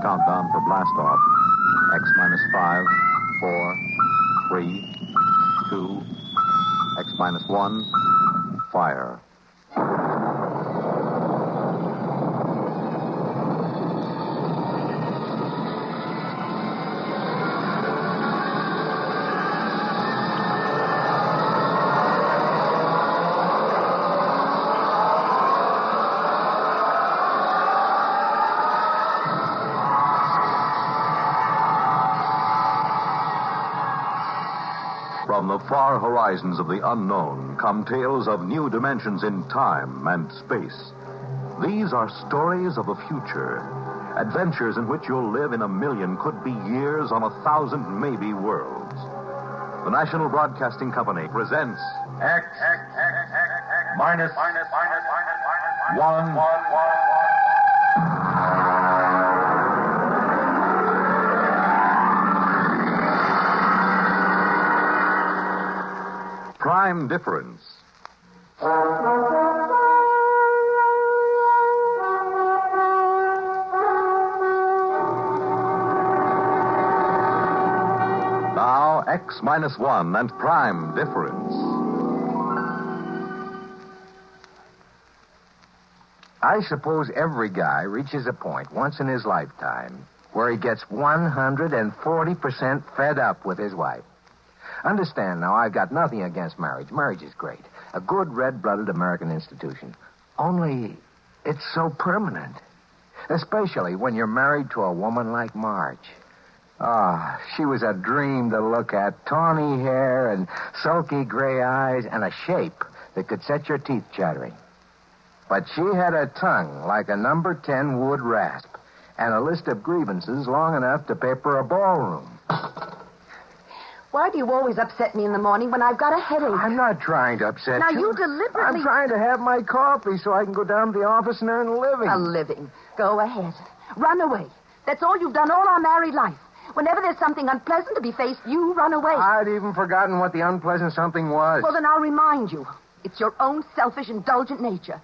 countdown for blast off. X minus 5, 4, 3, 2, X minus 1, fire. From the far horizons of the unknown come tales of new dimensions in time and space. These are stories of the future, adventures in which you'll live in a million, could be years, on 1,000 maybe worlds. The National Broadcasting Company presents X minus 1. Prime Difference. Now, X minus 1 and Prime Difference. I suppose every guy reaches a point once in his lifetime where he gets 140% fed up with his wife. Understand now, I've got nothing against marriage. Marriage is great. A good red-blooded American institution. Only it's so permanent. Especially when you're married to a woman like Marge. Ah, she was a dream to look at. Tawny hair and sulky gray eyes and a shape that could set your teeth chattering. But she had a tongue like a number 10 wood rasp and a list of grievances long enough to paper a ballroom. Why do you always upset me in the morning when I've got a headache? I'm not trying to upset Now, you. you deliberately... I'm trying to have my coffee so I can go down to the office and earn a living. A living. Go ahead. Run away. That's all you've done all our married life. Whenever there's something unpleasant to be faced, you run away. I'd even forgotten what the unpleasant something was. Well, then I'll remind you. It's your own selfish, indulgent nature.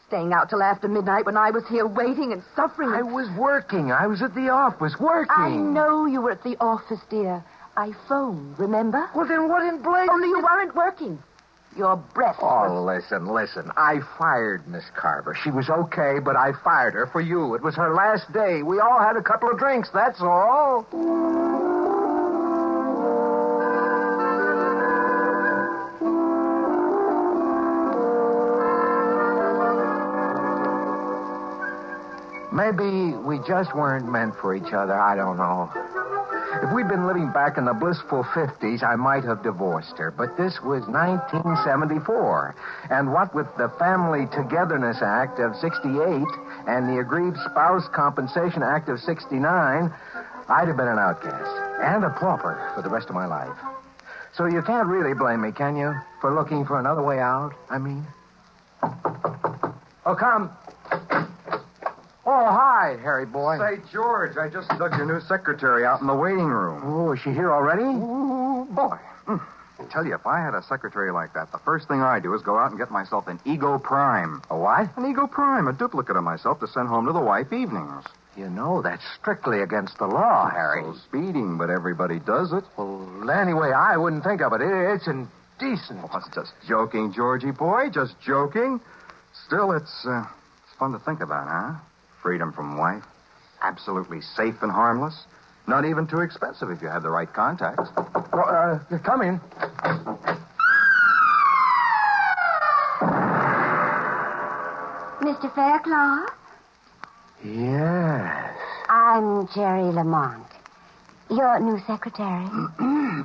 Staying out till after midnight when I was here waiting and suffering. I was working. I was at the office working. I know you were at the office, dear. I phoned, remember? Well, then what in blazes? Only you weren't working. Your breath Oh, was... listen. I fired Miss Carver. She was okay, but I fired her for you. It was her last day. We all had a couple of drinks, that's all. Maybe we just weren't meant for each other. I don't know. If we'd been living back in the blissful 50s, I might have divorced her. But this was 1974. And what with the Family Togetherness Act of 68 and the Aggrieved Spouse Compensation Act of 69, I'd have been an outcast and a pauper for the rest of my life. So you can't really blame me, can you, for looking for another way out, I mean? Oh, come. Oh, hi, Harry boy. Say, George, I just dug your new secretary out in the waiting room. Oh, is she here already? Ooh, boy. I tell you, if I had a secretary like that, the first thing I'd do is go out and get myself an Ego Prime. A what? An Ego Prime, a duplicate of myself to send home to the wife evenings. You know, that's strictly against the law, Harry. So speeding, but everybody does it. Well, anyway, I wouldn't think of it. It's indecent. Oh, it's just joking, Georgie boy, just joking. Still, it's fun to think about, huh? Freedom from wife. Absolutely safe and harmless. Not even too expensive if you have the right contacts. Well, come in. Mr. Faircloth? Yes. I'm Jerry Lamont, your new secretary.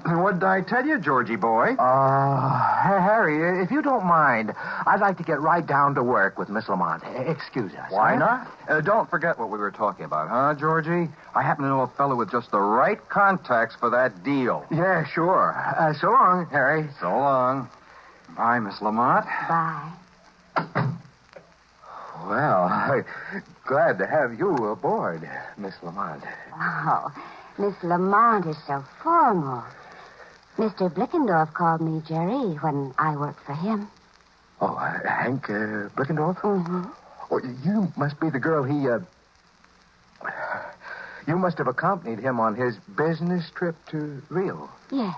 What did I tell you, Georgie boy? Harry, if you don't mind, I'd like to get right down to work with Miss Lamont. Excuse us. Why huh? not? Don't forget what we were talking about, huh, Georgie? I happen to know a fellow with just the right contacts for that deal. Yeah, sure. So long, Harry. So long. Bye, Miss Lamont. Bye. Well, glad to have you aboard, Miss Lamont. Oh, Miss Lamont is so formal. Mr. Blickendorf called me Jerry when I worked for him. Oh, Hank Blickendorf? Mm-hmm. Oh, you must be the girl he You must have accompanied him on his business trip to Rio. Yes.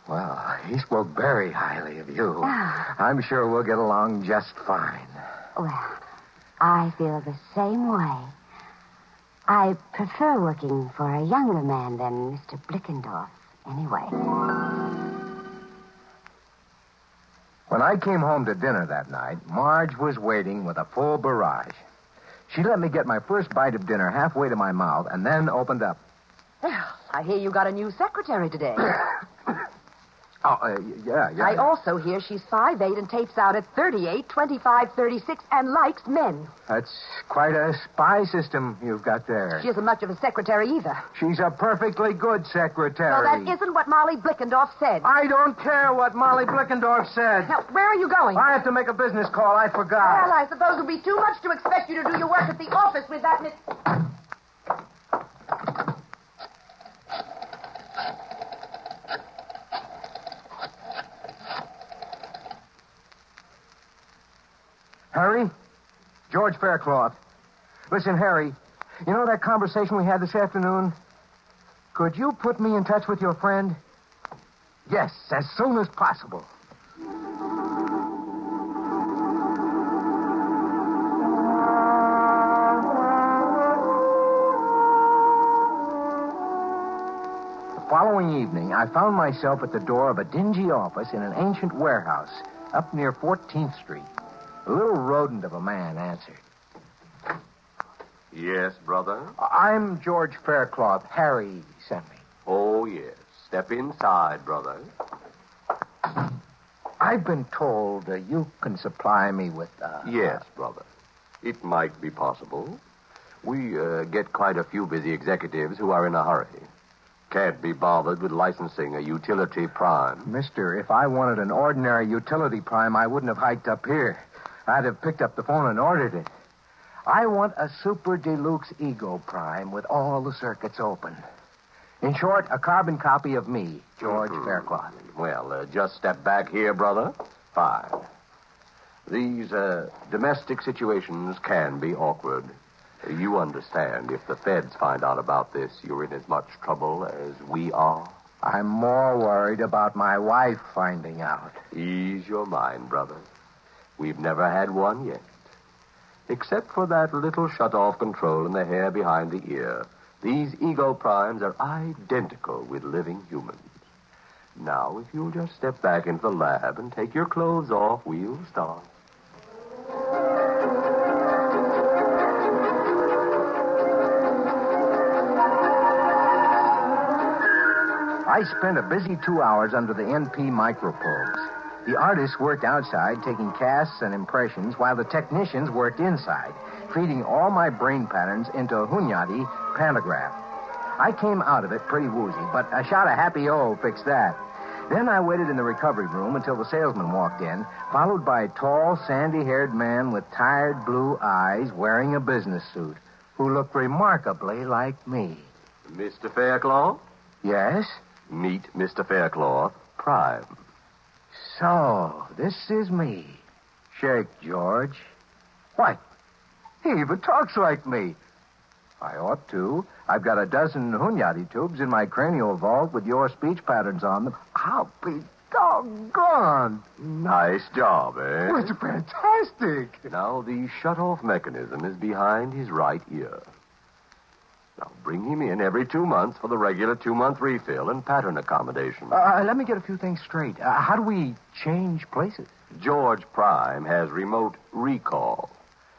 Well, he spoke very highly of you. Ah. I'm sure we'll get along just fine. Well, I feel the same way. I prefer working for a younger man than Mr. Blickendorf, anyway. When I came home to dinner that night, Marge was waiting with a full barrage. She let me get my first bite of dinner halfway to my mouth and then opened up. Well, I hear you got a new secretary today. Yeah. I also hear she's 5'8" and tapes out at 38, 25, 36, and likes men. That's quite a spy system you've got there. She isn't much of a secretary either. She's a perfectly good secretary. No, that isn't what Molly Blickendorf said. I don't care what Molly Blickendorf said. Now, where are you going? I have to make a business call. I forgot. Well, I suppose it would be too much to expect you to do your work at the office with that Miss... Harry? George Faircloth. Listen, Harry, you know that conversation we had this afternoon? Could you put me in touch with your friend? Yes, as soon as possible. The following evening, I found myself at the door of a dingy office in an ancient warehouse up near 14th Street. A little rodent of a man answered. Yes, brother? I'm George Faircloth. Harry sent me. Oh, yes. Step inside, brother. I've been told you can supply me with... Yes, brother. It might be possible. We get quite a few busy executives who are in a hurry. Can't be bothered with licensing a utility prime. Mister, if I wanted an ordinary utility prime, I wouldn't have hiked up here. I'd have picked up the phone and ordered it. I want a super deluxe ego prime with all the circuits open. In short, a carbon copy of me, George Faircloth. Well, just step back here, brother. Fine. These domestic situations can be awkward. You understand, if the feds find out about this, you're in as much trouble as we are. I'm more worried about my wife finding out. Ease your mind, brother. We've never had one yet. Except for that little shut-off control in the hair behind the ear, these ego primes are identical with living humans. Now, if you'll just step back into the lab and take your clothes off, we'll start. I spent a busy 2 hours under the NP microprobes. The artists worked outside, taking casts and impressions, while the technicians worked inside, feeding all my brain patterns into a Hunyadi pantograph. I came out of it pretty woozy, but a shot of Happy O fixed that. Then I waited in the recovery room until the salesman walked in, followed by a tall, sandy-haired man with tired blue eyes wearing a business suit, who looked remarkably like me. Mr. Faircloth? Yes? Meet Mr. Faircloth, Prime. So, this is me. Shake, George. Why, he even talks like me. I ought to. I've got a dozen Hunyadi tubes in my cranial vault with your speech patterns on them. I'll be doggone. Nice job, eh? Well, it's fantastic. Now, the shut-off mechanism is behind his right ear. Now, bring him in every 2 months for the regular 2-month refill and pattern accommodation. Let me get a few things straight. How do we change places? George Prime has remote recall.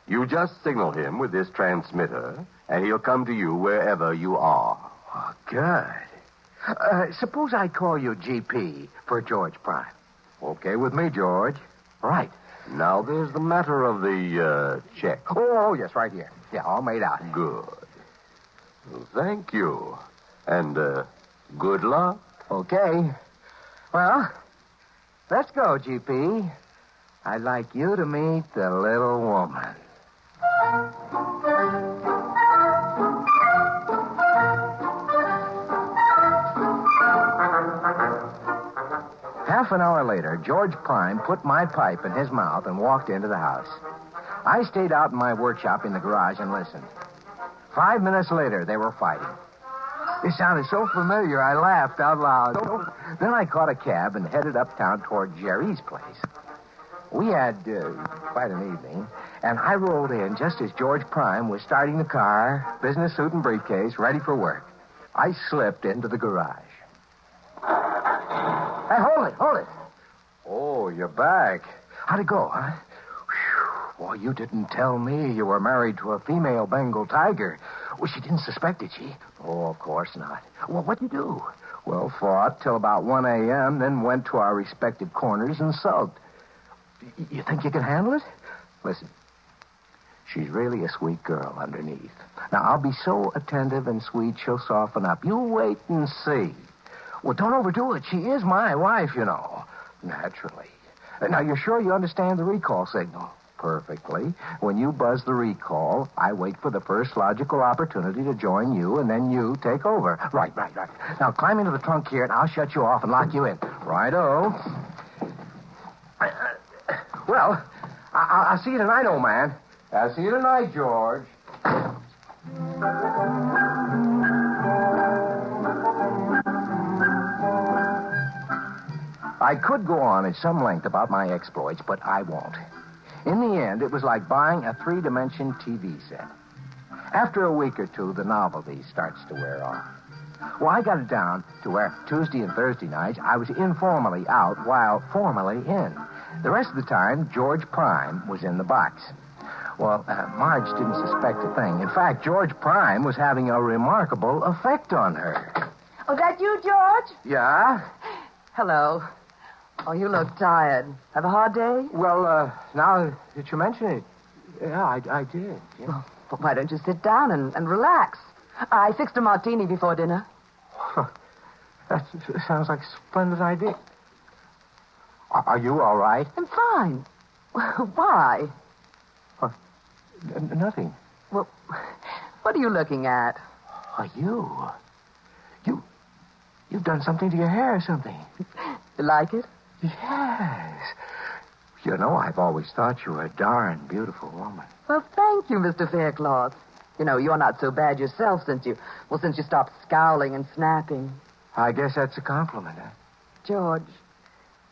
You just signal him with this transmitter, and he'll come to you wherever you are. Oh, good. Suppose I call you GP for George Prime. Okay with me, George. Right. Now, there's the matter of the check. Oh, yes, right here. Yeah, all made out. Good. Well, thank you. And good luck. Okay. Well, let's go, GP. I'd like you to meet the little woman. Half an hour later, George Prime put my pipe in his mouth and walked into the house. I stayed out in my workshop in the garage and listened. 5 minutes later, they were fighting. It sounded so familiar, I laughed out loud. Then I caught a cab and headed uptown toward Jerry's place. We had quite an evening, and I rolled in just as George Prime was starting the car, business suit and briefcase, ready for work. I slipped into the garage. Hey, hold it. Oh, you're back. How'd it go, huh? Whew. Boy, you didn't tell me you were married to a female Bengal tiger. Well, she didn't suspect it, she? Oh, of course not. Well, what'd you do? Well, fought till about 1 a.m., then went to our respective corners and sulked. You think you can handle it? Listen, she's really a sweet girl underneath. Now, I'll be so attentive and sweet, she'll soften up. You wait and see. Well, don't overdo it. She is my wife, you know. Naturally. Now, you're sure you understand the recall signal? Perfectly. When you buzz the recall, I wait for the first logical opportunity to join you, and then you take over. Right. Now, climb into the trunk here, and I'll shut you off and lock you in. Righto. Well, I'll see you tonight, old man. I'll see you tonight, George. I could go on at some length about my exploits, but I won't. In the end, it was like buying a 3-dimension TV set. After a week or two, the novelty starts to wear off. Well, I got it down to where Tuesday and Thursday nights I was informally out while formally in. The rest of the time, George Prime was in the box. Well, Marge didn't suspect a thing. In fact, George Prime was having a remarkable effect on her. Oh, that you, George? Yeah? Hello. Oh, you look tired. Have a hard day? Well, now that you mention it, yeah, I did. Yeah. Well, why don't you sit down and relax? I fixed a martini before dinner. That sounds like a splendid idea. Are you all right? I'm fine. Why? Nothing. Well, what are you looking at? Are you? You've done something to your hair or something. You like it? Yes. You know, I've always thought you were a darn beautiful woman. Well, thank you, Mr. Faircloth. You know, you're not so bad yourself since you stopped scowling and snapping. I guess that's a compliment, huh? George,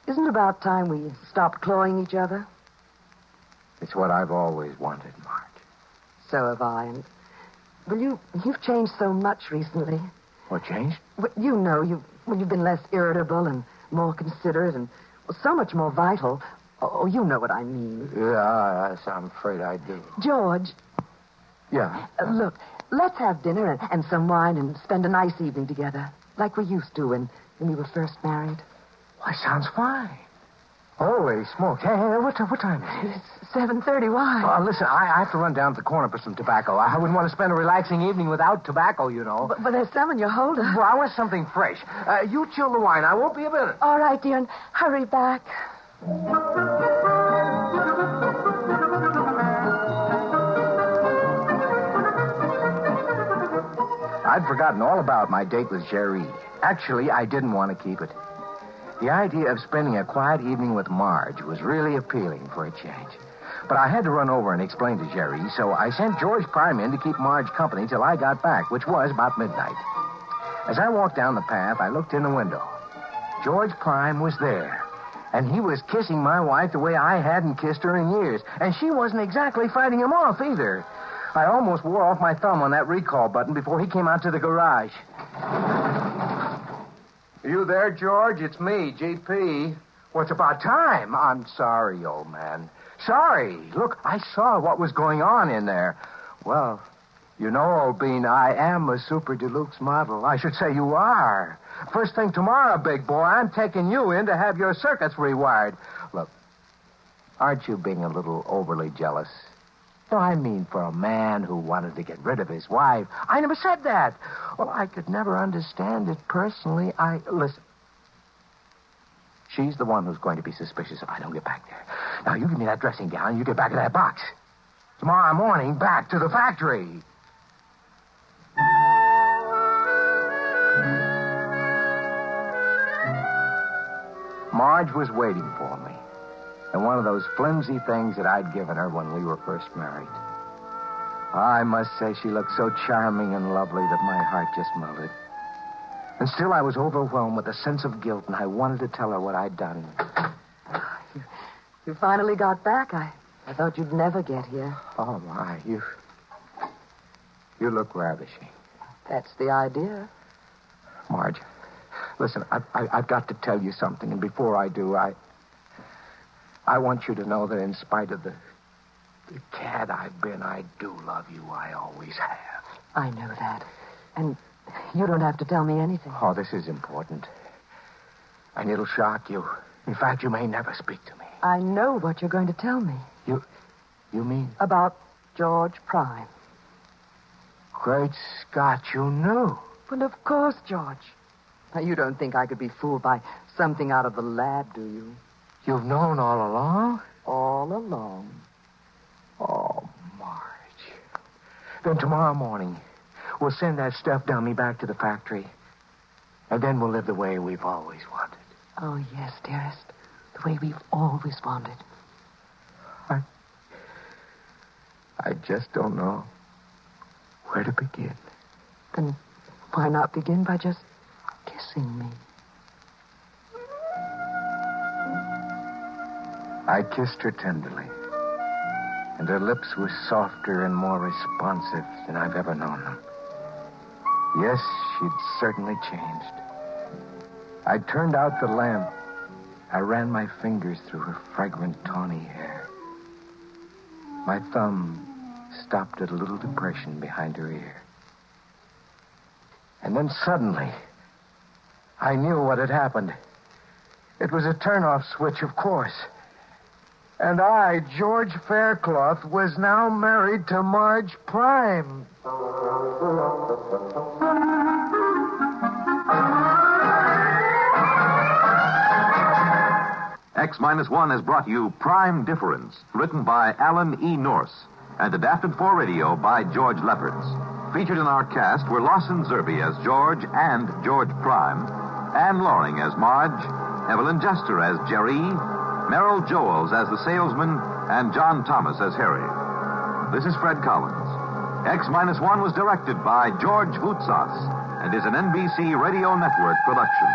isn't it about time we stopped clawing each other? It's what I've always wanted, Marge. So have I. And, well, you've changed so much recently. What changed? Well, you know, you've been less irritable and more considerate and so much more vital. Oh, you know what I mean. Yeah, I'm afraid I do. George. Yeah? Look, let's have dinner and some wine and spend a nice evening together, like we used to when we were first married. Why, sounds fine. Holy smokes. Hey, what time is it? It's 7:30. Why? Listen, I have to run down to the corner for some tobacco. I wouldn't want to spend a relaxing evening without tobacco, you know. But there's some in your holder. Well, I want something fresh. You chill the wine. I won't be a minute. All right, dear, and hurry back. I'd forgotten all about my date with Jerry. Actually, I didn't want to keep it. The idea of spending a quiet evening with Marge was really appealing for a change. But I had to run over and explain to Jerry, so I sent George Prime in to keep Marge company till I got back, which was about midnight. As I walked down the path, I looked in the window. George Prime was there, and he was kissing my wife the way I hadn't kissed her in years, and she wasn't exactly fighting him off either. I almost wore off my thumb on that recall button before he came out to the garage. You there, George? It's me, GP. Well, it's about time. I'm sorry, old man. Sorry. Look, I saw what was going on in there. Well, you know, old bean, I am a super deluxe model. I should say you are. First thing tomorrow, big boy, I'm taking you in to have your circuits rewired. Look, aren't you being a little overly jealous? No, I mean for a man who wanted to get rid of his wife. I never said that. Well, I could never understand it personally. Listen. She's the one who's going to be suspicious if I don't get back there. Now, you give me that dressing gown and you get back in that box. Tomorrow morning, back to the factory. Marge was waiting for me. And one of those flimsy things that I'd given her when we were first married. I must say she looked so charming and lovely that my heart just melted. And still I was overwhelmed with a sense of guilt, and I wanted to tell her what I'd done. You finally got back. I thought you'd never get here. Oh, my, you look ravishing. That's the idea. Marge, listen, I've got to tell you something, and before I do, I want you to know that in spite of the cad I've been, I do love you. I always have. I know that. And you don't have to tell me anything. Oh, this is important. And it'll shock you. In fact, you may never speak to me. I know what you're going to tell me. You mean? About George Prime. Great Scott, you knew. Well, of course, George. Now, you don't think I could be fooled by something out of the lab, do you? You've known all along? All along. Oh, Marge. Then tomorrow morning, we'll send that stuff dummy back to the factory. And then we'll live the way we've always wanted. Oh, yes, dearest. The way we've always wanted. I just don't know where to begin. Then why not begin by just kissing me? I kissed her tenderly, and her lips were softer and more responsive than I've ever known them. Yes, she'd certainly changed. I turned out the lamp. I ran my fingers through her fragrant tawny hair. My thumb stopped at a little depression behind her ear. And then suddenly, I knew what had happened. It was a turn-off switch, of course. And I, George Faircloth, was now married to Marge Prime. X-1 has brought you Prime Difference, written by Alan E. Norse and adapted for radio by George Lefferts. Featured in our cast were Lawson Zerbe as George and George Prime, Anne Loring as Marge, Evelyn Jester as Jerry, Merrill Joels as the salesman, and John Thomas as Harry. This is Fred Collins. X-1 was directed by George Voutsas and is an NBC Radio Network production.